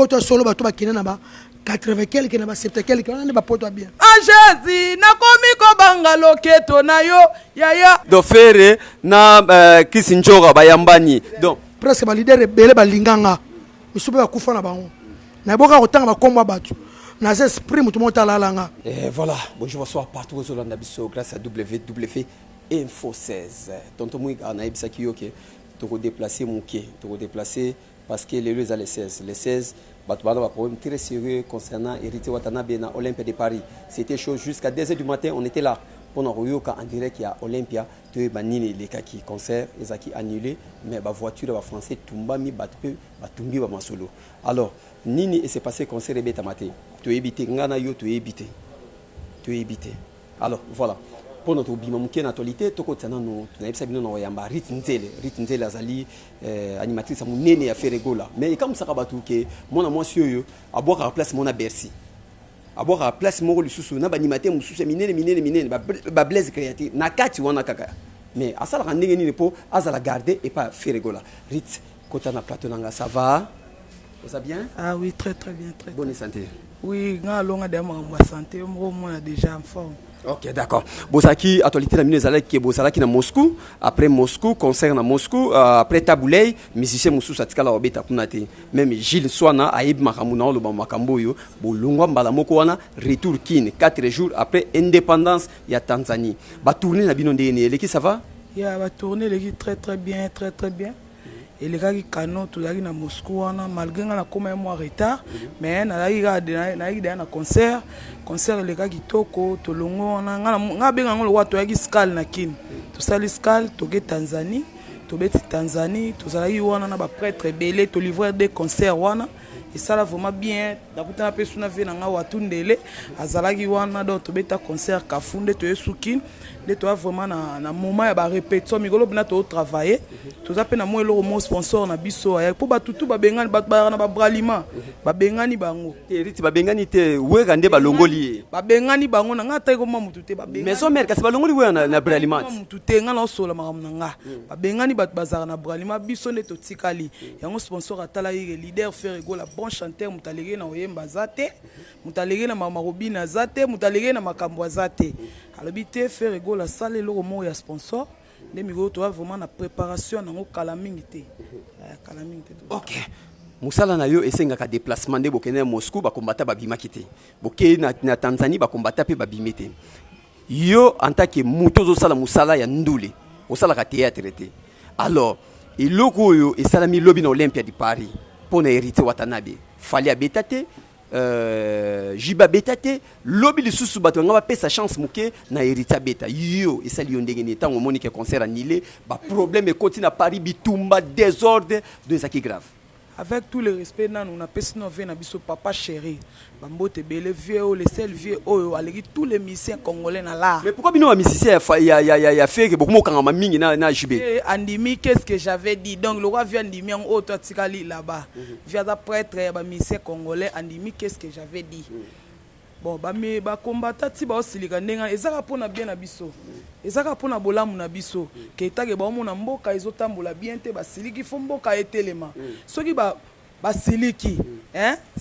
poto solo bato bakina na ba 80 quelque na ba 70 quelque on ne ba poto bien Angezi nakomi ko banga loketo na yo yaya do fere na kisinjoga bayambani donc presque ba leader belé ba linganga misupe ba kufa na bango na boka kotanga ba komba bato na ce esprit mutu motalalanga. Et voilà, bonjour bonsoir partout aux Hollande Abisso grâce à WW Info 16. Tonton Mouik a naïb saki ok. Tu redéplacer mon quai, tu redéplacer parce que les lieux à les 16. Les 16, bah tu vas avoir un problème très sérieux concernant Hérité Watanabe na Olympia de Paris. C'était chaud jusqu'à 2h du matin, on était là. On a eu en direct qu'il y a Olympia, tu es banni les cas qui concert, les qui annulé, mais la voiture va français tumba mi batpe, va tumbi va masolo. Alors, nini et c'est passé concert et bêta maté. Tu es évité, ngana yo tu es évité. Tu es évité. Alors, voilà. Pour notre bimamouké natalité, toko tana no, tu n'as pas sabino no yamba ritnzele azali animatrice mon nene a fait rigola. Mais comme ça kabatu ke mon amoi yo a boire à place mon a Bercy. A boire à place mon lisusu na ba animateur mususu minene ba blaze créatif na kati wana kaka. Mais à ça la ndenge ni po azala garder et pas faire rigola. Rit kota na plateau nanga ça va? Ça va bien? Ah oui, très bien, très. Bonne santé. Oui, nga longa de ma santé, moi déjà en forme. Ok, d'accord. Bosaki, actualité la minute qui est Bosaki na Moscou. Après Moscou, concert na Moscou. Après Taboulay, musicien Moussou Satikala Obeta Kunate. Même Gilles Swana, Aïb Makamuna, le Makamboyo, Bolungwa Mbalamoko wana, retour Kin, 4 jours après indépendance, il y a Tanzanie. Ba tourner la binonde ne, qui ça va? Il y a ba tourner les très bien, très bien. Et les gars qui canon tout là na Moscou malgré na comme un mois retard mais na na concert les gars qui toko to longo nga benga ngolo watu ya skal na kin to sali skal to ge Tanzanie to beti Tanzanie to sali wana na ba prêtre belé to livrer des concerts wana et ça là vraiment bien d'akuta na pesu na vie na nga watu ndele azalaki wana do to beta concert kafunde to esukin de toi vraiment na moment ya ba répétition migolo bina to travailler to za pe na mo eloko mo sponsor na biso ya po batutu ba bengani ba na ba bralima ba bengani bango Hérité ba bengani te weka nde ba longoli ba bengani bango na ngata ko mamutu te ba bengani maison mère kasi ba longoli weka na bralima mamutu te nga na sola makam na nga ba bengani ba bazara na bralima biso nde to tikali yango sponsor atala yire leader faire go la bon chanteur mutalege na oyemba zate mutalege na mama robina zate mutalege na makambo zate alobité faire ego la salle le romo ya sponsor les migo to vraiment na préparation na kalamingité kalamingité. OK. Musala na yo esenga ka déplacement de bokene Moscou ba kombata ba bimakité. Boké na Tanzanie ba kombata pe ba bimité. Yo en tant que mutozo sala musala ya ndule. Osala ka théâtre té. Alors, iloko yo esalami lobby na Olympia de Paris pour na Hérité Watanabe. Fallait abétate Jiba betate lobby le sous bato nga ba pesa chance muke na Hérité beta yo esali yo ndenge ni tango moni ke concert annulé ba problème e continue à Paris bitumba désordre de ça qui grave. Avec tout le respect nan on a pesi no na biso papa chéri bambote bele vieux les seuls vieux oyo aleki tous les musiciens congolais na là. Mais pourquoi bino ba musiciens ya fait que beaucoup mo kanga mingi na jibé andimi qu'est-ce que j'avais dit donc le roi vient andimi en auto tikali là-bas via da prêtre ba musiciens congolais andimi qu'est-ce que j'avais dit. Bon ba combattant ti ba osilika ndenga ezaka pona bien na biso ezaka pona bolamu na biso ke tage ba omona mboka ezotambola bien te basiliki fo mboka etelema soki basiliki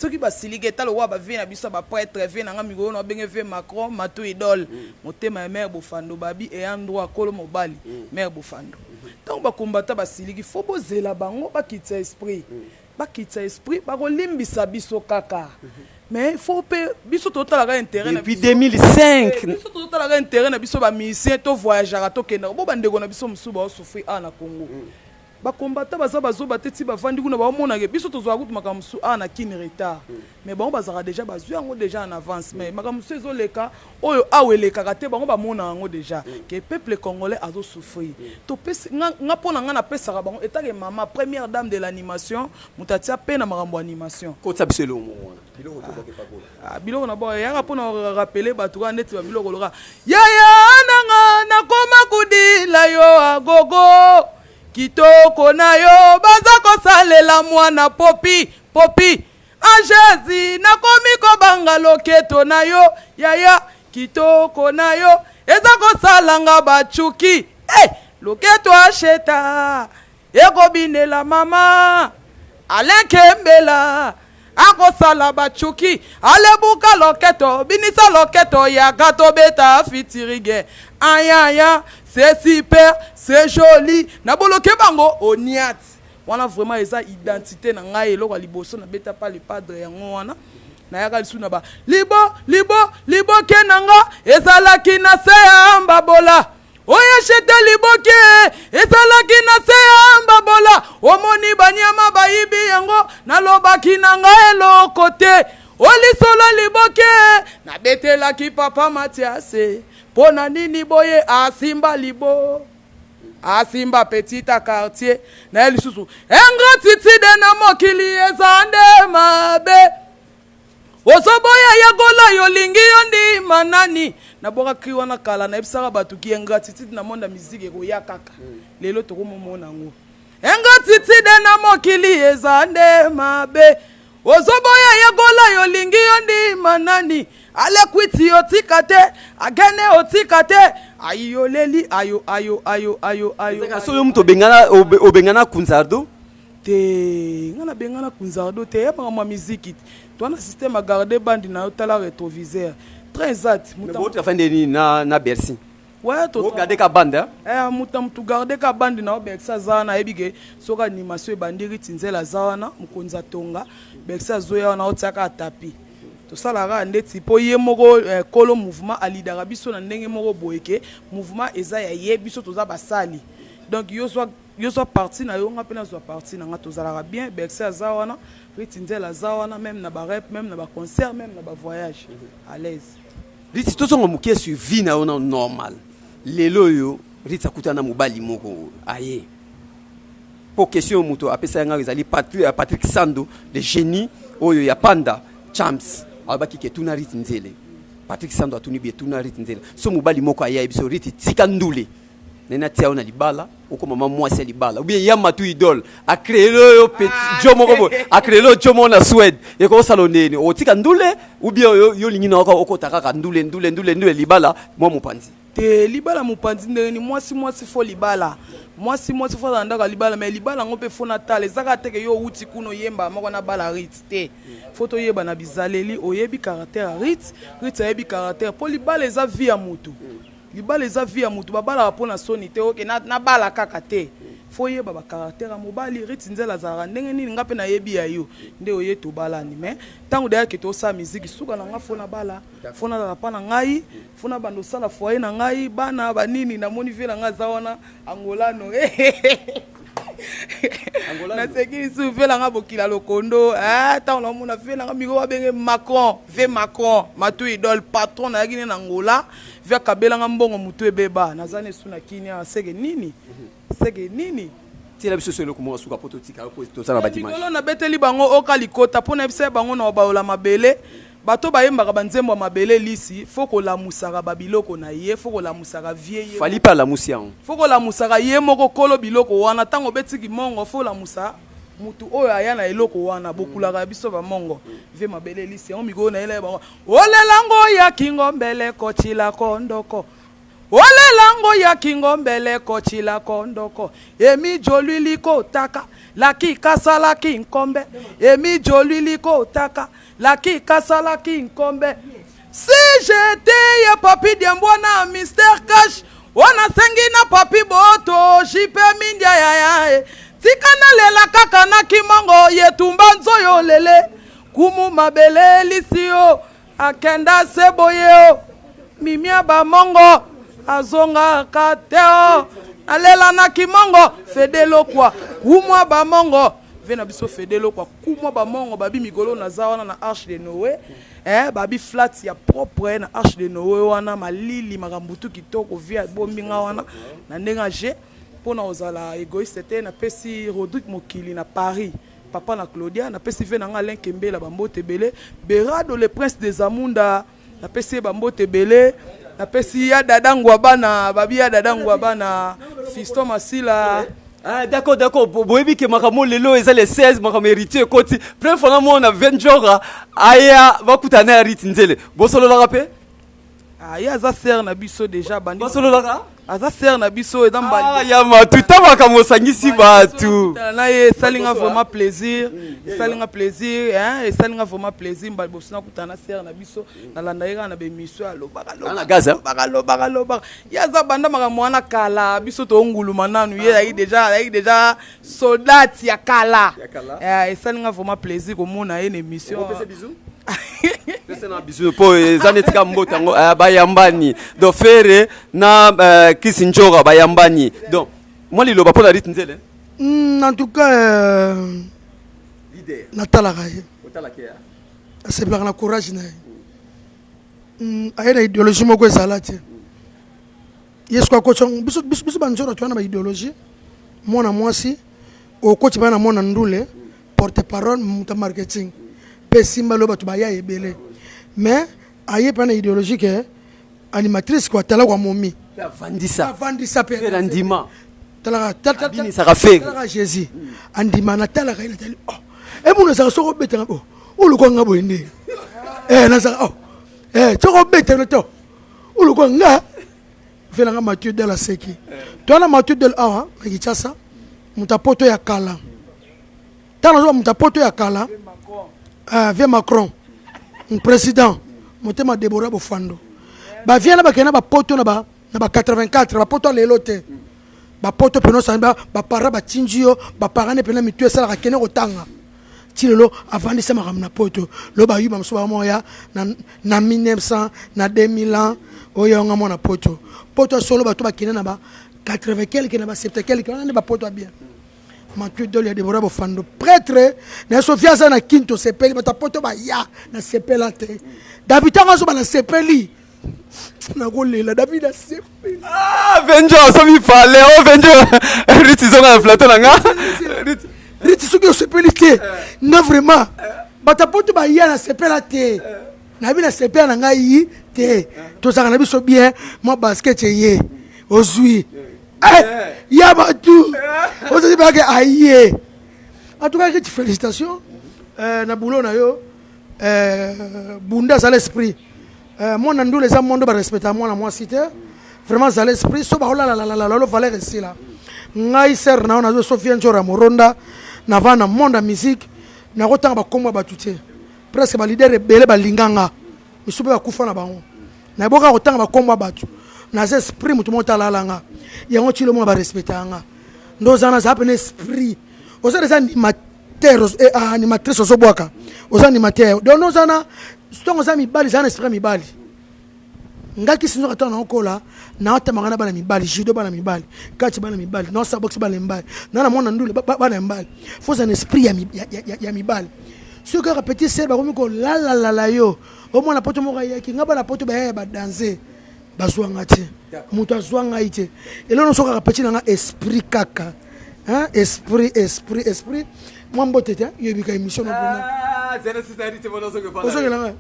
soki basiliki talo wa ba vient na biso ba prêtre vient na ngamigo na benge ve Macron mato idole motema ya mère bofando babi e endroit kolo mobali mère bofando donc ba combattant basiliki fo bozela bango bakitsa esprit ba kolimbisa biso kaka. Mais il faut que biso total la intérêt depuis 2005 biso total la intérêt na biso ba musicien to voyager to kenda bo bandeko na biso musuba o souffrir na Congo ba combattant baza bazo bateti ba vandi kuna ba mona ke biso to zo akutu makamusu na kin retard mais bon bazara déjà bazu yango déjà en avance mais makamusu ezoleka oyo aweleka kate bango ba mona yango déjà que peuple congolais azo souffrir to pesa nga pona nga na pesa ka bango etake mama première dame de l'animation mutatia pe na makambo animation ko tsabiselo mo biloko na bo ya rapona rappeler batu ka neti ba biloko loka yaya nanga na koma kudila yo agogo kitoko na yo baza kosalela mwana popi Angezi nakomi ko banga loketo na yo yaya kitoko na yo eza kosalanga bachuki loketo acheta eko binela mama Alain Kembela akosala bachuki alebuka loketo binisa loketo ya gato beta fitirige aya c'est super c'est joli na boloke bango oniat wana vraiment eza identité na ngai eloko liboso na beta pa le padre yango wana na yaka lisu na ba libo kenanga ezalaki na se ya mbabola oya shete liboke ezalaki na se ya mbabola omoni banyama bayibi yango nalobaki na ngai eloko te olisolo liboke na betelaki papa Mathiase pona nini boye asimba libo asimba petita quartier na elisusu ingratitude na mokili ezande mabe osoboya yagola yolingi yondi manani na boka kriwa na kala na ebisaka batuki ingratitude na monde musique ekoya kaka lelo tokomomona ngo ingratitude na mokili ezande mabe osoboya yagola yolingi yondi manani ale kwiti otikate agene otikate ayoleli ayo so yo mto bengana kunzardo te ngana bengana kunzardo te ya ma musique toi na système a garder bandi na tala rétroviseur très exact muta votre fin de na Bercy ouais to garder ka bande mutu garder ka bandi na Bercy zana ebige soka animation bandiri tinzela zana mukonza tonga Bercy zoya na otaka tapi to salara ndeti po ye moko kolo mouvement alidara biso na ndenge moko boyeke mouvement eza ya ye biso toza basali donc yo soit parti na yo ngapena soit parti na nga tozalaka bien Bercy azawana ritinzela zawana même na ba rap même na ba concert même na ba voyage à l'aise riti tozonga mukie sur vie na ona normal lelo yo riti akutana mobali moko aye pour question muto apesa nga ezali Patrick Sando le génie oyo ya Panda Champs abaki ke tuna riti nzele Patrick Sando atuni bi tuna riti nzele so mobali moko aya biso riti tika ndule nena tia ona libala oko mama mwasi libala ou bien yama tu idole a créé le petit jomo kobo a créé le jomo na Suède et ko salonene o tika ndule ou bien yo lingi na oko takaka ndule libala moi mopanzi te libala mopanzi ndeni mwasi fo libala mwasi fo ndaka libala mais libala ngope fo na tale zaka teke yo uti kuno yemba moko na bala rit te photo yeba na bizaleli oyebi caractère rit ayebi caractère po libala eza vie ya mutu libala eza vie ya mutu babala pona soni te oke na bala kaka te foye baba caractère mobali ritinzela zara ndenge nini ngape na yebi ya yo nde oye to balani mais tango daya ke to sa musique suka na nga fona bala fona la pa na ngai fona bando sala foye na ngai bana banini na moni vela nga zawana angolano na sekiri su vela nga bokila lokondo tango na mona vela nga miko babenge Macron matu idole patron na yaki na Angola via kabela nga mbongo mutu ebeba nazane suna kinya sege nini tila biso solo ko suka prototype ko to sala ba dimanche ngolo na beteli bango okalikota pona bise bango na baola mabele bato bayembaka banzembo mabele lisi foko la musaka babiloko na ye foko la musaka vieille fali pa la musian foko la musaka ye moko kolo biloko wana tango betiki mongo fo la musa mutu oyo aya na eloko wana bokulaka biso ba mongo ve mabele lisi on migo na ele bango olelango ya kingo mbele kochila kondoko olelango ya kingo mbele kochila kondoko emi joliliko taka laki kasala ki nkombe emi joliliko taka laki kasala ki nkombe si j'étais ya papi diambwana Mr Cash wana sengi na papi boto jipe mindia ya tikana lela kaka na kimongo yetumba nzoyo lele kumu mabele lisio akenda seboyeo mimia ba mongo azonga kateo alela na kimongo fedelo kwa kumwa ba mongo vena biso fedelo kwa kumwa ba mongo babi migolo na zawana na Arche de Noé babi flat ya propre na Arche de Noé wana malili makambutu kitoko via bombinga wana na ndenga je pona ozala égoïste te na pesi Rodrigue Mokili na Paris papa na Claudia na pesi ve na nga Alain Kembela bambote belé Berado le prince des Amunda na pesi bambote belé na pesi ya dadangwa bana babi ya dadangwa bana Fiston Masila d'accord boyebi ke makamo lelo eza le 16 makamo héritier koti première fois na mona 20 jours aya bakutana ya rit nzele bosolo la rapé ya za ser na biso déjà bandi bosolo la aza ser na biso eza mbali ya matu tamaka mosangisi batu na ye salinga vraiment plaisir salinga plaisir hein salinga vraiment plaisir mbali bosuna kutana ser na biso na landa yeka na be mission alobaka na gaza bakaloba ya za banda maka mwana kala biso to nguluma nanu ye déjà soldat ya kala salinga vraiment plaisir komona ye na mission pesa na bisu po zanetika mbotango bayambani do fere na kisinjora bayambani donc moi liloba po na rit nzele en tout cas leader natalaka ye otalaka ya asepelaka na courage na ye aye na idéologie moko ezala te ye siko akotisa biso banzoro toya na baidéologie mwana mwasi okoti baya na mwana ndule porte parole muta marketing mpe simba lo bato baya ebele mais aye mpe na idéologie ke animatrice ko atala kwa momi avandisa mpe ndima talaka jésus andima natalaka ye natali ebuna ezaka soko obetanga olukwa nga boye nde nazaka soko obetanga to olukwa nga felanga Mathieu de la seki toana Mathieu de awa na Kinshasa muta poto ya kala tana zo muta poto ya kala vie Macron président motema Deborah Bofando ba viena ba kena ba poto na ba 84 ba poto lelo te ba poto peno samba ba para ba tinjio ba parane pena mitu sala ka kene kotanga tilelo avandisa makam na poto lo ba yuba mso ba moya na 1900 na 2000 ans oyo nga mona poto solo ba to ba kena na ba 80 quelque na ba 70 quelque na ba poto bien Mathieu Doli ya Deborah Bofando prêtre na Sofia za na Kinto sepeli bata poto ba ya na sepela te David tangazo ba na sepeli na kolela David na sepeli venjo so mi fale venjo riti zonga na plateau nga riti suki sepeli te na vraiment bata poto ba ya na sepela te na bi na sepela na ngai te to saka na biso bien moi basket ye ozui ya batu ozo ba ke aye en tout cas félicitations na boulot na yo bunda za l'esprit moi na ndou les amondo ba respecter moi na moi cité vraiment za l'esprit so ba la lo valeur ici là ngai ser na zo Sofia Njora Moronda na vana monde musique na kotanga ba komba batute presque ba leader belé ba linganga misube ba kufa na bango na boka kotanga ba komba batu na za esprit mutu mota lalanga yango chilo mo ba respecter nga ndozana za pene esprit oza des animateurs et animatrices ozo boaka oza animateur donc ndozana stongo za mibali za esprit mibali ngaki sinzo katana okola na otamanga na bana mibali judo bana mibali kati bana mibali no sa box bana mibali na mona ndule bana mibali faut un esprit ya mibali ce que petit ser ba komiko la yo o mona poto mo yaki ngaba na poto ba ba danser bazwanga te mutu azwanga ite elono soka kapeti na esprit kaka hein esprit moi mbote te yebika émission no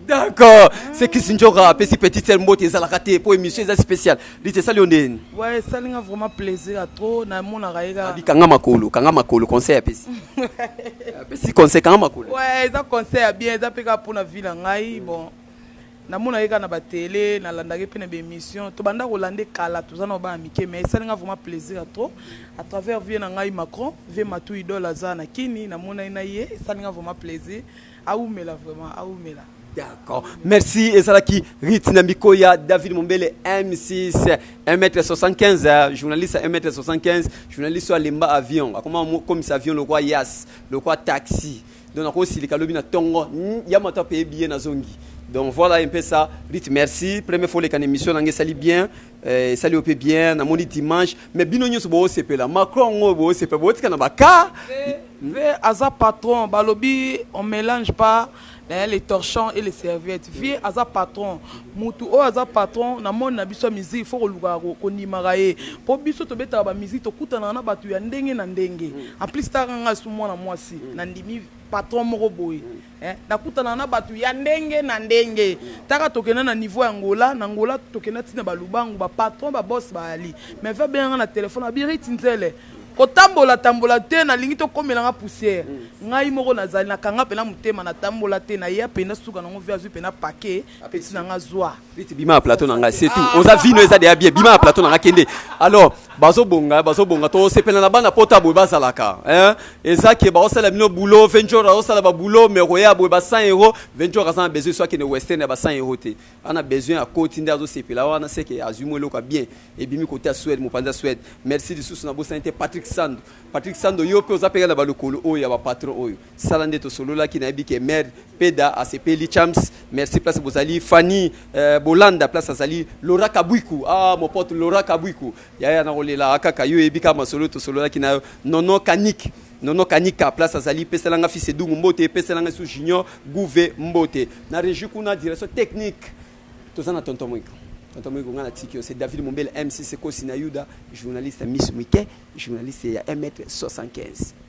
d'accord c'est qui sinjora petit tel mbote ezalaka te pour émission eza spéciale dite sali ondeni ouais salinga vraiment plaisir à trop na mona raika kanga makolo conseil pesi conseil kanga makolo ouais eza conseil bien eza peka pour na vie na ngai bon na mona yeka na ba télé na landaki pe na ba émission to banda ko lande kala to zana ba mike mais ça nga vraiment plaisir à trop à travers vie na ngai Macron vie matu idole azana kini na mona ina ye ça nga vraiment plaisir aumela vraiment aumela. D'accord. Merci Ezalaki Ritina Mikoya David Mombele M6 1m75 journaliste à 1m75 journaliste sur Lemba avion comment comme ça avion le roi Yas le roi taxi donc aussi les kalobina tongo yamata paye bien na zongi. Donc voilà un peu ça. Dites merci. Première fois les can émission nange sali bien, sali opé bien, na moni dimanche. Mais binonyo so bo CP là. Macron bo CP bo tika na baka. Ve aza patron, balobi on mélange pas les torchons et les serviettes. Vie aza patron, mutu o aza patron na mon na biso musique faut luka ko nimara ye. Po biso to beta ba musique to kutana na batu ya ndenge na ndenge. En plus ta nga su mwana mwasi na ndimi patron moko boy nakutana na batu ya ndenge na ndenge taka tokena na niveau ya Angola na Angola tokena tina balubangu ba patron ba boss ba ali mais va bien na téléphone abiri tinzele kotambola tambola te nalingi tokomelanga poussière ngai moko nazali nakanga pena motema natambola te na ya pena suka nango ve azwi pena paquet apeti nanga zwa vite bima à plateau nanga c'est tout oza vino eza de bien bima à plateau nanga kende alors bazobonga to sepela na bana pota boy bazalaka hein eza ke ba osala bino boulot 20 jours osala ba boulot mais roya boy ba 100 euros 20 jours ça besoin soit que ne western ba 100 euros te ana besoin à côté ndazo sepela wana c'est que azumo loka bien et bimi côté à Suède mo panda Suède merci de sous na bo santé Patrick Sando yo pe oza pega na ba lokolo oyo ya ba patron oyo salande to solo la ki na bi ke mère peda ACP Lichams merci place bozali Fanny Bolanda place azali Laura Kabwiku mon pote Laura Kabwiku ya na rolela akaka yo ebika masolo to solo la ki na nono kanika place azali peselanga fils Edu Mbote peselanga sous junior Gouve Mbote na régie kuna direction technique tozana tonton Mwiko ngana tikio c'est David Mombele MC Seko Sinayuda journaliste Miss Mike journaliste ya 1m75